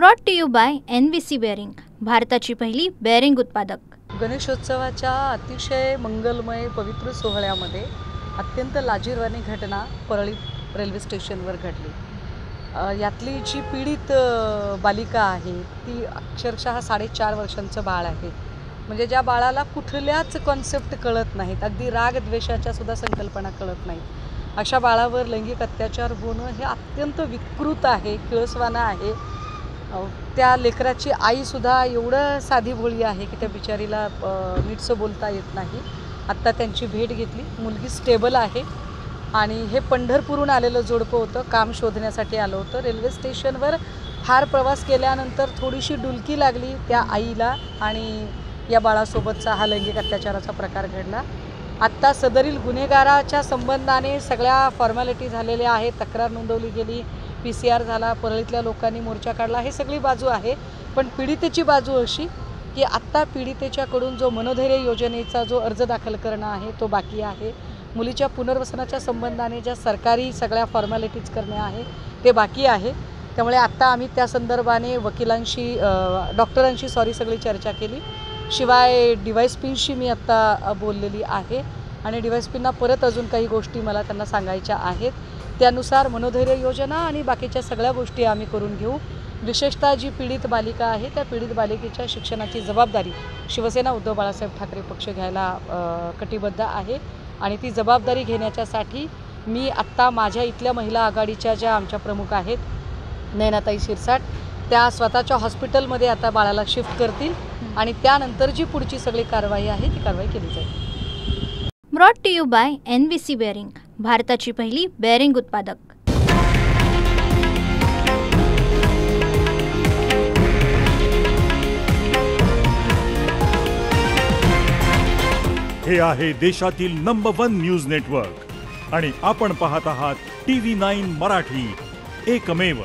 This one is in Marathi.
Brought to you by NVC bearing, भारताची पहिली बेअरिंग उत्पादक। गणेशोत्सवाच्या अतिशय मंगलमय पवित्र सोहळ्यामध्ये अत्यंत लाजिरवाणी घटना परळी रेल्वे स्टेशनवर घडली। यातली जी पीडित बालिका आहे ती अक्षरशः 4.5 वर्षांचं बाळ आहे। म्हणजे ज्या बाळाला कुठल्याच कॉन्सेप्ट कळत नाहीत, अगदी राग द्वेषाच्या सुद्धा संकल्पना कळत नाहीत, अशा बाळावर लैंगिक अत्याचार होणं हे अत्यंत विकृत आहे, किळसवाणं आहे। त्या लेकराची आईसुद्धा एवढं साधी भोळी आहे की त्या बिचारीला नीटसं बोलता येत नाही। आत्ता त्यांची भेट घेतली, मुलगी स्टेबल आहे आणि हे पंढरपूरहून आलेलं जोडपं होतं, काम शोधण्यासाठी आलं होतं। रेल्वे स्टेशनवर फार प्रवास केल्यानंतर थोडीशी डुलकी लागली त्या आईला आणि या बाळासोबतचा हा लैंगिक अत्याचाराचा प्रकार घडला। आत्ता सदरील गुन्हेगाराच्या संबंधाने सगळ्या फॉर्मॅलिटी झालेल्या आहेत, तक्रार नोंदवली गेली, PCR झाला, परळीतल्या लोकांनी मोर्चा काढला, हे सगळी बाजू आहे। पण पीडितेची बाजू अशी की आत्ता पीडितेच्याकडून जो मनोधैर्य योजनेचा जो अर्ज दाखल करणं आहे तो बाकी आहे। मुलीच्या पुनर्वसनाच्या संबंधाने ज्या सरकारी सगळ्या फॉर्मॅलिटीज करणे आहे ते बाकी आहे। त्यामुळे आत्ता आम्ही त्या संदर्भाने वकिलांशी डॉक्टरांशी सगळी चर्चा केली। शिवाय DYSPशी मी आत्ता बोललेली आहे आणि DYSPंना परत अजून काही गोष्टी मला त्यांना सांगायच्या आहेत। त्यानुसार मनोधैर्य योजना आणि बाकीच्या सगळ्या गोष्टी आम्ही करून घेऊ। विशेषतः जी पीडित बालिका आहे त्या पीडित बालिकेच्या शिक्षणाची जबाबदारी शिवसेना उद्धव बाळासाहेब ठाकरे पक्ष घ्यायला कटिबद्ध आहे आणि ती जबाबदारी घेण्याच्यासाठी मी आत्ता माझ्या इथल्या महिला आघाडीच्या ज्या आमच्या प्रमुख आहेत नयनाताई शिरसाट, त्या स्वतःच्या हॉस्पिटलमध्ये आता बाळाला शिफ्ट करतील आणि त्यानंतर जी पुढची सगळी कारवाई आहे ती कारवाई केली जाईल। Brought to you by NVC bearing, भारताची पहिली बेअरिंग उत्पादक। हे आहे देशातील नंबर 1 न्यूज नेटवर्क आणि आपण पाहत आहात TV9 मराठी, एकमेव।